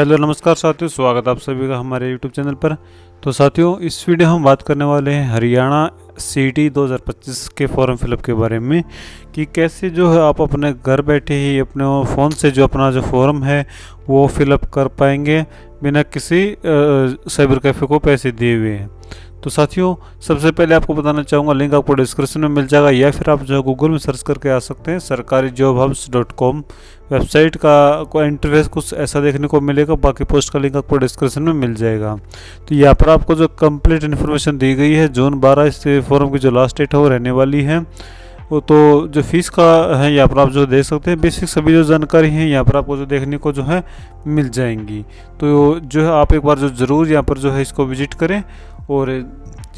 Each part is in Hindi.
हेलो नमस्कार साथियों, स्वागत आप सभी का हमारे यूट्यूब चैनल पर। तो साथियों, इस वीडियो हम बात करने वाले हैं हरियाणा सीटी 2025 के फॉर्म फिलअप के बारे में कि कैसे जो है आप अपने घर बैठे ही अपने फ़ोन से जो अपना जो फॉर्म है वो फिलअप कर पाएंगे बिना किसी साइबर कैफ़े को पैसे दिए हुए हैं। तो साथियों, सबसे पहले आपको बताना चाहूँगा, लिंक आपको डिस्क्रिप्शन में मिल जाएगा या फिर आप जो गूगल में सर्च करके आ सकते हैं। sarkarijobhubs.com वेबसाइट का इंटरफेस कुछ ऐसा देखने को मिलेगा। बाकी पोस्ट का लिंक आपको डिस्क्रिप्शन में मिल जाएगा। तो यहाँ पर आपको जो कंप्लीट इन्फॉर्मेशन दी गई है, जून 12 इस फॉर्म की जो लास्ट डेट है वो रहने वाली है। वो तो जो फीस का है यहाँ पर आप जो देख सकते हैं, बेसिक सभी जो जानकारी है यहाँ पर आपको जो देखने को जो है मिल जाएंगी। तो जो है आप एक बार जो ज़रूर यहाँ पर जो है इसको विजिट करें। और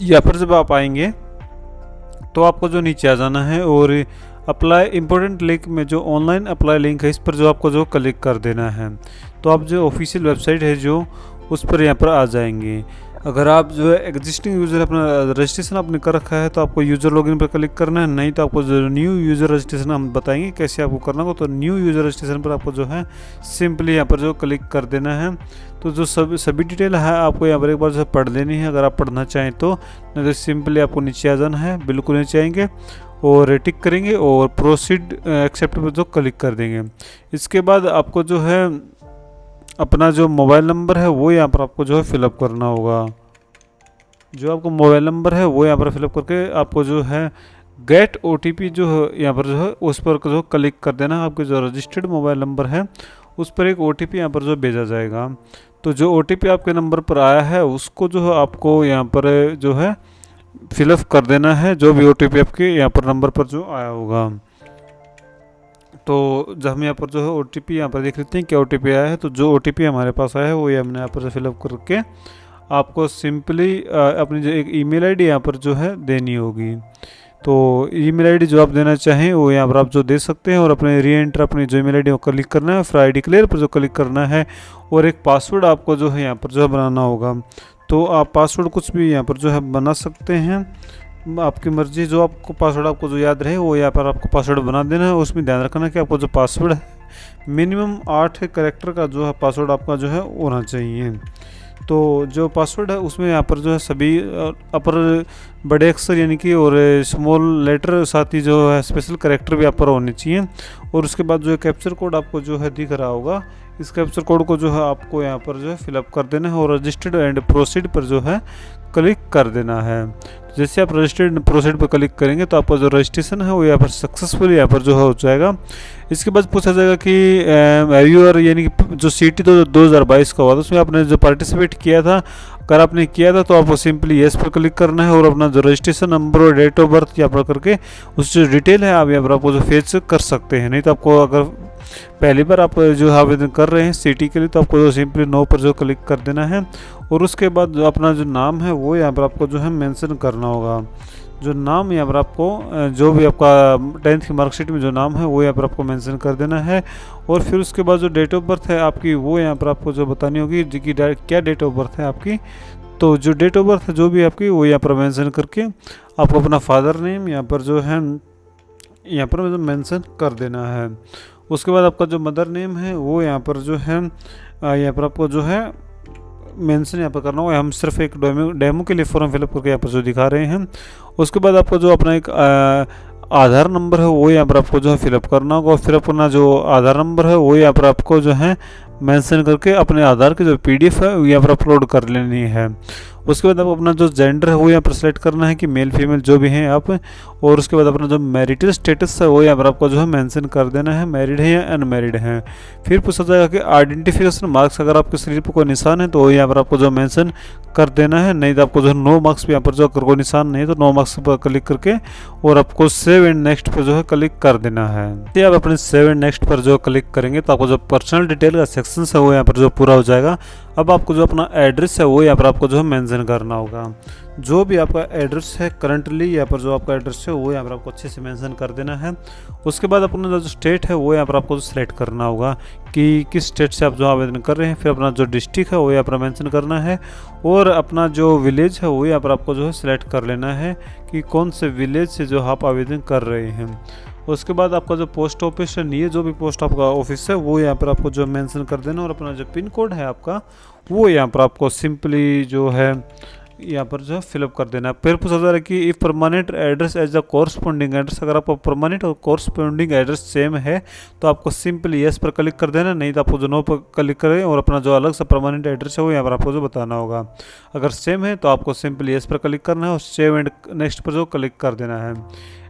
यहाँ पर जब आप आएंगे तो आपको जो नीचे आ जाना है और अप्लाई इम्पोर्टेंट लिंक में जो ऑनलाइन अप्लाई लिंक है इस पर जो आपको जो क्लिक कर देना है। तो आप जो ऑफिशियल वेबसाइट है जो उस पर यहाँ पर आ जाएंगे। अगर आप जो है एग्जिस्टिंग यूज़र अपना रजिस्ट्रेशन आपने कर रखा है तो आपको यूज़र लॉगिन पर क्लिक करना है, नहीं तो आपको जो न्यू यूज़र रजिस्ट्रेशन हम बताएंगे कैसे आपको करना होगा। तो न्यू यूज़र रजिस्ट्रेशन पर आपको जो है सिंपली यहाँ पर जो क्लिक कर देना है। तो जो सभी डिटेल है आपको यहाँ पर एक बार जो पढ़ लेनी है अगर आप पढ़ना चाहें तो, नहीं तो सिंपली आपको नीचे आ जाना है। बिल्कुल नीचे आएंगे और टिक करेंगे और प्रोसीड एक्सेप्ट पर जो क्लिक कर देंगे। इसके बाद आपको जो है अपना जो मोबाइल नंबर है वो यहाँ पर आपको जो है फिलअप करना होगा। जो आपको मोबाइल नंबर है वो यहाँ पर फिलअप करके आपको जो है गेट OTP जो है यहाँ पर जो है उस पर जो क्लिक कर देना है। आपके जो रजिस्टर्ड मोबाइल नंबर है उस पर एक OTP यहाँ पर जो भेजा जाएगा। तो जो OTP आपके नंबर पर आया है उसको जो है आपको यहाँ पर जो है फिलअप कर देना है, जो भी OTP आपके यहाँ पर नंबर पर जो आया होगा। तो जब हम यहाँ पर जो है OTP यहाँ पर देख लेते हैं क्या OTP आया है। तो जो OTP हमारे पास आया है वो हमने यहाँ पर फिलअप करके आपको सिंपली अपनी जो एक ईमेल आईडी यहाँ पर जो है देनी होगी। तो ईमेल आईडी जो आप देना चाहें वो यहाँ पर आप जो दे सकते हैं और अपने री एंटर अपनी जो ईमेल आईडी को क्लिक करना है, फिर ID क्लियर पर जो क्लिक करना है और एक पासवर्ड आपको जो है यहाँ पर जो है बनाना होगा। तो आप पासवर्ड कुछ भी यहाँ पर जो है बना सकते हैं, आपकी मर्जी। जो आपको पासवर्ड आपको जो याद रहे वो यहाँ पर आपको पासवर्ड बना देना है। उसमें ध्यान रखना कि आपको जो पासवर्ड है मिनिमम 8 कैरेक्टर का जो है पासवर्ड आपका जो है होना चाहिए। तो जो पासवर्ड है उसमें यहाँ पर जो है सभी अपर बड़े अक्षर यानी कि और स्मॉल लेटर, साथ ही जो है स्पेशल कैरेक्टर भी यहाँ पर होने चाहिए। और उसके बाद जो है कैप्चर कोड आपको जो है दिख रहा होगा, इस कैप्चर कोड को जो है आपको यहाँ पर जो है फिलअप कर देना है और रजिस्टर्ड एंड प्रोसीड पर जो है क्लिक कर देना है। जैसे आप रजिस्टर्ड प्रोसीड पर क्लिक करेंगे तो आपका जो रजिस्ट्रेशन है वो यहाँ पर सक्सेसफुली यहाँ पर जो है हो जाएगा। इसके बाद पूछा जाएगा कि यूर यानी कि जो CT 2022 का हुआ था उसमें आपने जो पार्टिसिपेट किया था, अगर आपने किया था तो आपको सिंपली येस पर क्लिक करना है और अपना जो रजिस्ट्रेशन नंबर और डेट ऑफ बर्थ यहाँ पर करके उस जो डिटेल है आप यहाँ पर आपको जो फेच कर सकते हैं। नहीं तो आपको अगर पहली बार आप जो आवेदन कर रहे हैं CT के लिए तो आपको जो सिंपली नो पर जो क्लिक कर देना है और उसके बाद जो अपना जो नाम है वो यहाँ पर आपको जो है मेंशन करना होगा। जो नाम यहाँ पर आपको जो भी आपका 10th की मार्कशीट में जो नाम है वो यहाँ पर आपको मेंशन कर देना है। और फिर उसके बाद जो डेट ऑफ बर्थ है आपकी वो यहाँ पर आपको जो बतानी होगी कि क्या डेट ऑफ बर्थ है आपकी। तो जो डेट ऑफ बर्थ है जो भी आपकी वो यहाँ पर मेंशन करके आपको अपना फादर नेम यहाँ पर जो है यहाँ पर मेंशन कर देना है। उसके बाद आपका जो मदर नेम है वो यहाँ पर जो है यहाँ पर आपको जो है मेंशन यहाँ पर करना होगा। हम सिर्फ एक डेमो के लिए फॉर्म फिलअप करके यहाँ पर जो दिखा रहे हैं। उसके बाद आपको जो अपना एक आधार नंबर है वो यहाँ पर आपको जो है फिलअप करना होगा और फिर अपना जो आधार नंबर है वो यहाँ पर आपको जो है मेंशन करके अपने आधार की जो PDF है वो यहाँ पर अपलोड कर लेनी है। उसके बाद आप अपना जो जेंडर है वो यहाँ पर सेलेक्ट करना है कि मेल फीमेल जो भी हैं आप। और उसके बाद अपना जो मैरिटल स्टेटस है वो यहाँ पर आपको जो है मेंशन कर देना है, मैरिड है या अनमैरिड है। फिर पूछा जाएगा कि आइडेंटिफिकेशन मार्क्स अगर आपके शरीर पर कोई निशान है तो यहाँ पर आपको जो मेंशन कर देना है, नहीं तो आपको जो नो मार्क्स भी यहाँ पर जो अगर कोई निशान नहीं है तो नो मार्क्स पर क्लिक करके और आपको सेव एंड नेक्स्ट पर जो है क्लिक कर देना है। यदि आप अपने सेव एंड नेक्स्ट पर जो क्लिक करेंगे तो आपको जो पर्सनल डिटेल का सेक्शन है वो यहाँ पर जो पूरा हो जाएगा। अब आपको जो अपना एड्रेस है वो यहाँ पर आपको जो है मेंशन करना होगा। जो भी आपका एड्रेस है करंटली यहाँ पर जो आपका एड्रेस है वो यहाँ पर आपको अच्छे से मेंशन कर देना है। उसके बाद अपना जो स्टेट है वो यहाँ पर आपको सेलेक्ट करना होगा कि किस स्टेट से आप जो आवेदन कर रहे हैं। फिर अपना जो डिस्ट्रिक्ट है वो यहाँ पर मेंशन करना है और अपना जो विलेज है वो यहाँ पर आपको जो है सिलेक्ट कर लेना है कि कौन से विलेज से जो आप आवेदन कर रहे हैं। उसके बाद आपका जो पोस्ट ऑफिस है, नहीं है जो भी पोस्ट आपका ऑफिस है वो यहाँ पर आपको जो मेंशन कर देना, और अपना जो पिन कोड है आपका वो यहाँ पर आपको सिंपली जो है यहाँ पर जो है फिलअप कर देना है। फिर पूछा जा रहा है कि if permanent address as the corresponding address, अगर आपका परमानेंट और कोरस्पॉन्डिंग एड्रेस सेम है तो आपको सिंपली यस पर क्लिक कर देना, नहीं तो आपको जो नो पर क्लिक करें और अपना जो अलग सा परमानेंट एड्रेस है वो यहाँ पर आपको जो बताना होगा। अगर सेम है तो आपको सिंपली यस पर क्लिक करना है और सेव एंड नेक्स्ट पर जो क्लिक कर देना है।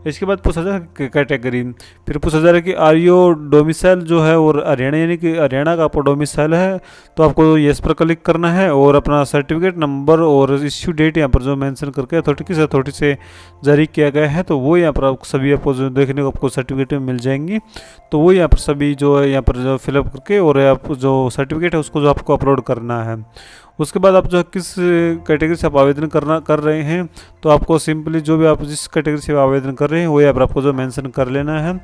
इसके बाद पूछा जा रहा है कैटेगरी, फिर पूछा जा रहा है कि आर यू डोमिसाइल जो है और हरियाणा, यानी कि हरियाणा का आपको डोमिसाइल है तो आपको येस पर क्लिक करना है और अपना सर्टिफिकेट नंबर और इश्यू डेट यहाँ पर जो मेंशन करके अथॉरिटी से जारी किया गया है तो वो यहाँ पर आपको सभी आपको जो देखने को आपको सर्टिफिकेट मिल जाएंगी। तो वो यहाँ पर सभी जो है यहाँ पर जो फिलअप करके और आप जो सर्टिफिकेट है उसको जो आपको अपलोड करना है। उसके बाद आप जो किस कैटेगरी से आप आवेदन कर रहे हैं तो आपको सिंपली जो भी आप जिस कैटेगरी से आवेदन कर रहे हैं वो यहाँ पर आपको जो मेंशन कर लेना है।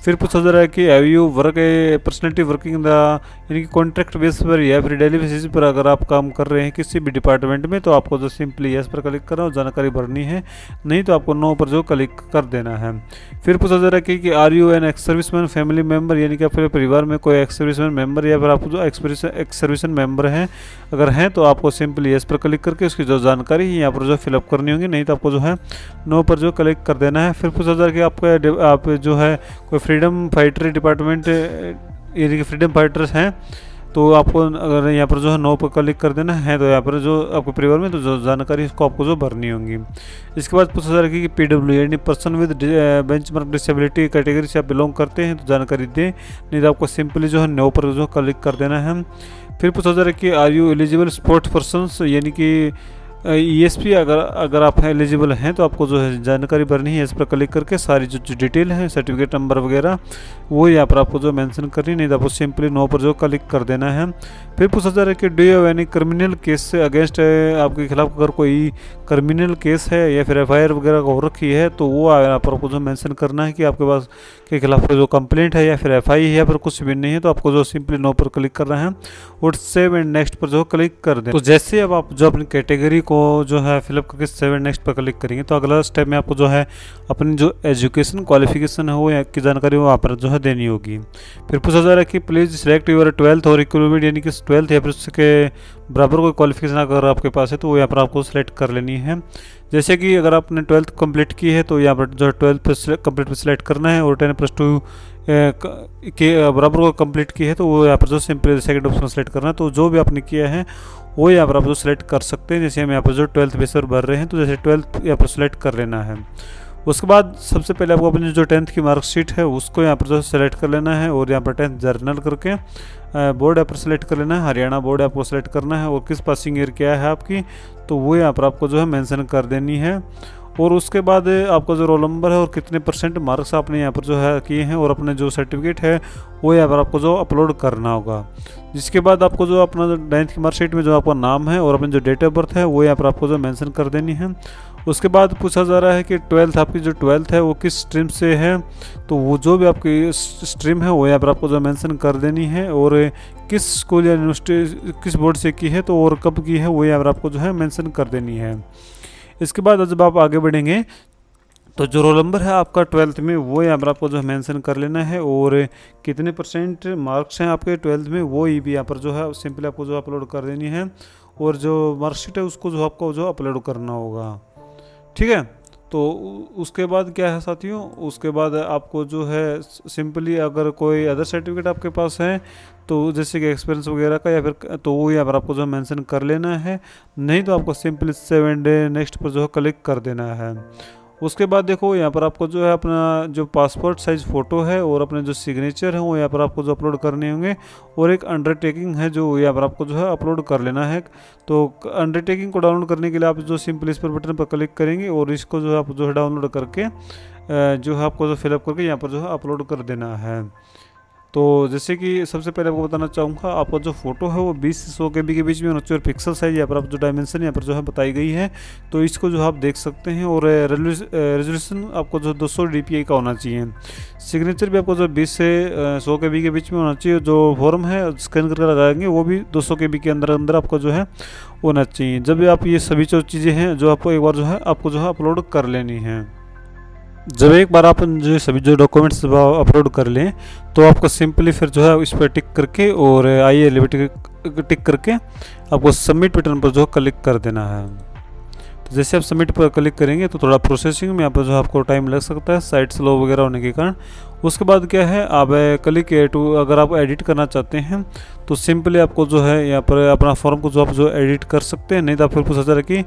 फिर पूछा जा रहा है कि have you work A personality working the, यानी कि कॉन्ट्रैक्ट बेस पर या फिर डेली बेसिस पर अगर आप काम कर रहे हैं किसी भी डिपार्टमेंट में तो आपको जो सिंपली यस पर क्लिक करना और जानकारी भरनी है, नहीं तो आपको नो पर जो क्लिक कर देना है। फिर पूछा जा रहा है कि are you an ex serviceman family member, यानी कि आपके परिवार में कोई एक्स सर्विसमैन मेम्बर या फिर आप जो एक्स सर्विसमैन मेम्बर हैं, अगर हैं तो आपको सिंपली यस पर क्लिक करके उसकी जो जानकारी है यहाँ पर जो फिलअप करनी होगी, नहीं तो आपको जो है नो पर जो क्लिक कर देना है। फिर पूछा जा रहा है कि आपका आप जो है कोई फ्रीडम फाइटर डिपार्टमेंट, यानी कि फ्रीडम फाइटर्स हैं तो आपको अगर यहाँ पर जो है नो पर क्लिक कर देना है, तो यहाँ पर जो आपके परिवार में तो जो जानकारी उसको आपको जो भरनी होगी। इसके बाद पूछा जा रहा है कि पीडब्ल्यू यानी person with benchmark disability category से आप बिलोंग करते हैं तो जानकारी दें, नहीं तो आपको सिंपली जो है नो पर जो क्लिक कर देना है। फिर पूछा जा रहा है कि are you eligible sports persons, यानी कि ESP अगर आप एलिजिबल हैं तो आपको जो है जानकारी भरनी है, इस पर क्लिक करके सारी जो डिटेल है सर्टिफिकेट नंबर वगैरह वो यहाँ पर आपको जो मेंशन करनी, नहीं तो आपको सिंपली नो पर जो क्लिक कर देना है। फिर पूछा जा रहा है कि do you have any criminal case से अगेंस्ट, आपके खिलाफ अगर कोई क्रिमिनल केस है या फिर FIR वगैरह हो रखी है तो वो यहाँ पर आपको जो मेंशन करना है कि आपके पास के खिलाफ जो कंप्लेंट है या फिर FI है या फिर कुछ भी नहीं है, तो आपको जो सिंपली नो पर क्लिक करना है और सेव एंड नेक्स्ट पर जो क्लिक कर दें। तो जैसे अब आप जो अपनी कैटेगरी को जो है फिलअप करके सेव एंड नेक्स्ट पर क्लिक करेंगे तो अगला स्टेप में आपको जो है अपनी जो एजुकेशन क्वालिफिकेशन है वो की जानकारी वहाँ पर जो है देनी होगी। फिर पूछा जा रहा है कि प्लीज़ सिलेक्ट यूर 12th और इक्विवेलेंट, यानी कि 12th या फिर उसके बराबर कोई क्वालिफिकेशन अगर आपके पास है तो वो यहाँ पर आपको सेलेक्ट कर लेनी है। जैसे कि अगर आपने 12th कंप्लीट की है तो यहाँ पर जो 12th पर कंप्लीट पर सिलेक्ट करना है और 10+2 के बराबर को कंप्लीट की है तो वो यहाँ पर जो सिंपल सेकंड ऑप्शन सेलेक्ट करना है। तो जो भी आपने किया है वो यहाँ पर आप जो सेलेक्ट कर सकते हैं। जैसे हम यहाँ पर जो 12th बेस पर भर रहे हैं तो जैसे 12th यहाँ पर सेलेक्ट कर लेना है। उसके बाद सबसे पहले आपको अपनी जो 10th की मार्कशीट है उसको यहाँ पर जो सेलेक्ट कर लेना है और यहाँ पर 10th जर्नल करके बोर्ड यहाँ पर सेलेक्ट कर लेना है, हरियाणा बोर्ड आपको सेलेक्ट करना है और किस पासिंग ईयर क्या है आपकी तो वो यहाँ पर आपको जो है मेंशन कर देनी है। और उसके बाद आपका जो रोल नंबर है और कितने % मार्क्स आपने यहाँ पर जो है किए हैं और अपने जो सर्टिफिकेट है वो यहाँ पर आपको जो अपलोड करना होगा। जिसके बाद आपको जो अपना 9th की मार्कशीट में जो आपका नाम है और अपनी जो डेट ऑफ बर्थ है वो यहाँ पर आपको जो मेंशन कर देनी है। उसके बाद पूछा जा रहा है कि 12th आपकी जो 12th है वो किस स्ट्रीम से है, तो वो जो भी आपकी स्ट्रीम है वो यहाँ पर आपको जो मेंशन कर देनी है और किस स्कूल या यूनिवर्सिटी किस बोर्ड से की है तो और कब की है वो यहाँ पर आपको जो है मेंशन कर देनी है। इसके बाद जब आप आगे बढ़ेंगे तो जो रोल नंबर है आपका 12th में वो यहाँ पर आपको जो है मेंशन कर लेना है और कितने % मार्क्स हैं आपके 12th में वो ही भी यहाँ पर जो है सिंपली आपको जो अपलोड कर देनी है और जो मार्कशीट है उसको जो आपको जो अपलोड करना होगा। ठीक है, तो उसके बाद क्या है साथियों, उसके बाद आपको जो है सिंपली अगर कोई अदर सर्टिफिकेट आपके पास है तो जैसे कि एक्सपीरियंस वगैरह का या फिर तो वो यहाँ पर आपको जो मेंशन कर लेना है, नहीं तो आपको सिंपली 7 डे नेक्स्ट पर जो है क्लिक कर देना है। उसके बाद देखो यहाँ पर आपको जो है अपना जो पासपोर्ट साइज़ फ़ोटो है और अपने जो सिग्नेचर है वो यहाँ पर आपको जो अपलोड करने होंगे और एक अंडरटेकिंग है जो यहाँ पर आपको जो है अपलोड कर लेना है। तो अंडरटेकिंग को डाउनलोड करने के लिए आप जो सिंपल इस पर बटन पर क्लिक करेंगे और इसको जो है आप जो है डाउनलोड करके जो है आपको जो फिलअप करके यहाँ पर जो है अपलोड कर देना है। तो जैसे कि सबसे पहले आपको बताना चाहूँगा आपका जो फोटो है वो 20 से 100 KB के बीच में होना चाहिए और पिक्सल साइज यहाँ पर आप जो डायमेंशन यहाँ पर जो है बताई गई है तो इसको जो आप देख सकते हैं और रेजोल्यूशन आपको जो 200 DPI का होना चाहिए। सिग्नेचर भी आपको जो 20 से 100 KB के बीच में होना चाहिए। जो फॉर्म है स्कैन करके लगाएंगे वो भी 200 KB के अंदर आपको जो है होना चाहिए। जब आप ये सभी जो चीज़ें हैं जो आपको एक बार जो है आपको जो है अपलोड कर लेनी है। जब एक बार आप जो सभी जो डॉक्यूमेंट्स अपलोड कर लें तो आपको सिंपली फिर जो है इस पर टिक करके और आई एलिजिबिलिटी टिक करके आपको सबमिट बटन पर जो क्लिक कर देना है। तो जैसे आप सबमिट पर क्लिक करेंगे तो थोड़ा प्रोसेसिंग में यहाँ पर जो आपको टाइम लग सकता है साइट स्लो वगैरह होने के कारण। उसके बाद क्या है, आप क्लिक टू अगर आप एडिट करना चाहते हैं तो सिंपली आपको जो है यहाँ पर अपना फॉर्म को जो आप जो एडिट कर सकते हैं। नहीं तो आप फिर पूछा जा रहा है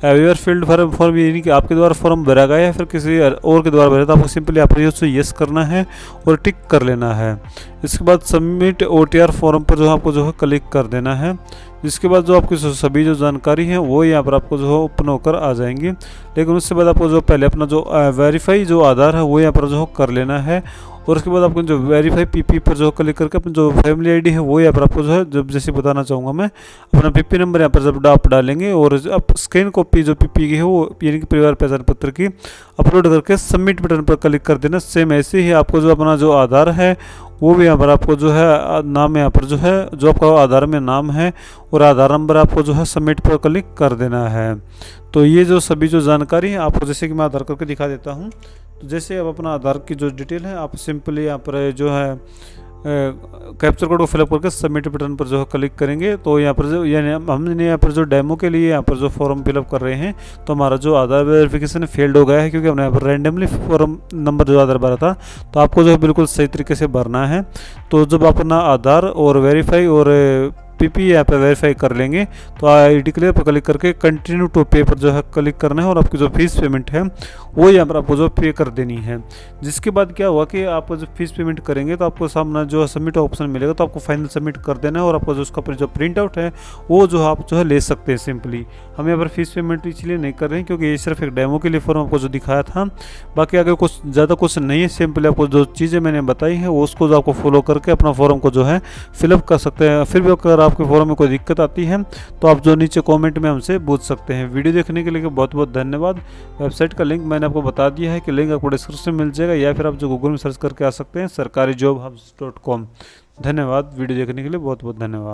कि यूर फील्ड फॉर्म यानी कि आपके द्वारा फॉर्म भरा गया है फिर किसी और के द्वारा भरा, तो आपको सिंपली आप यस करना है और टिक कर लेना है। इसके बाद सबमिट OTR फॉर्म पर जो आपको जो है क्लिक कर देना है। जिसके बाद जो आपकी सभी जो जानकारी है वो यहाँ पर आपको जो है ओपन होकर आ जाएंगी। लेकिन उसके बाद आपको जो पहले अपना जो वेरीफाई जो आधार है वो यहाँ पर जो कर लेना है। और उसके बाद आपको जो वेरीफाई PP पर जो क्लिक करके अपनी जो फैमिली ID है वो यहाँ पर आपको जो है जब जैसे बताना चाहूँगा मैं, अपना PP नंबर यहाँ पर जब आप डालेंगे और आप स्कैन कॉपी जो PP की है वो यानी कि परिवार पहचान पत्र की अपलोड करके सबमिट बटन पर क्लिक कर देना। सेम ऐसे ही आपको जो अपना जो आधार है वो भी यहाँ पर आपको जो है नाम यहाँ पर जो है जो आपका आधार में नाम है और आधार नंबर आपको जो है सबमिट पर क्लिक कर देना है। तो ये जो सभी जो जानकारी है आपको जैसे कि मैं आधार करके दिखा देता हूँ। तो जैसे अब अपना आधार की जो डिटेल है आप सिंपली यहाँ पर जो है कैप्चर कोड को फिलअप करके सबमिट बटन पर जो है क्लिक करेंगे तो यहाँ पर जो यानी हमने यहाँ पर जो डेमो के लिए यहाँ पर जो फॉर्म फिलअप कर रहे हैं तो हमारा जो आधार वेरिफिकेशन फेल्ड हो गया है क्योंकि हमने यहाँ पर रैंडमली फॉर्म नंबर जो आधार भरा था। तो आपको जो है बिल्कुल सही तरीके से भरना है। तो जब अपना आधार और वेरीफाई और PP यहाँ पे वेरीफाई कर लेंगे तो ID क्लियर पर क्लिक करके कंटिन्यू टू पे पर जो है क्लिक करना है और आपकी जो फीस पेमेंट है वो यहाँ पर आपको जो पे कर देनी है। जिसके बाद क्या हुआ कि आप जब फीस पेमेंट करेंगे तो आपको सामने जो सबमिट ऑप्शन मिलेगा तो आपको फाइनल सबमिट कर देना है और आपको जो उसका जो प्रिंट आउट है वो जो आप जो है ले सकते हैं। सिंपली हम यहाँ पर फीस पेमेंट इसलिए नहीं कर रहे हैं क्योंकि ये सिर्फ एक डेमो के लिए फॉर्म आपको जो दिखाया था। बाकी अगर कुछ ज़्यादा कुछ नहीं है, सिंपली आपको जो चीज़ें मैंने बताई हैं वो उसको जो आपको फॉलो करके अपना फॉर्म को जो है फिलअप कर सकते हैं। फिर भी अगर आपके फॉर्म में कोई दिक्कत आती है तो आप जो नीचे कमेंट में हमसे पूछ सकते हैं। वीडियो देखने के लिए बहुत बहुत धन्यवाद। वेबसाइट का लिंक मैंने आपको बता दिया है कि लिंक आपको डिस्क्रिप्शन में मिल जाएगा या फिर आप जो गूगल में सर्च करके आ सकते हैं सरकारी जॉब हब्स.com। धन्यवाद। वीडियो देखने के लिए बहुत बहुत धन्यवाद।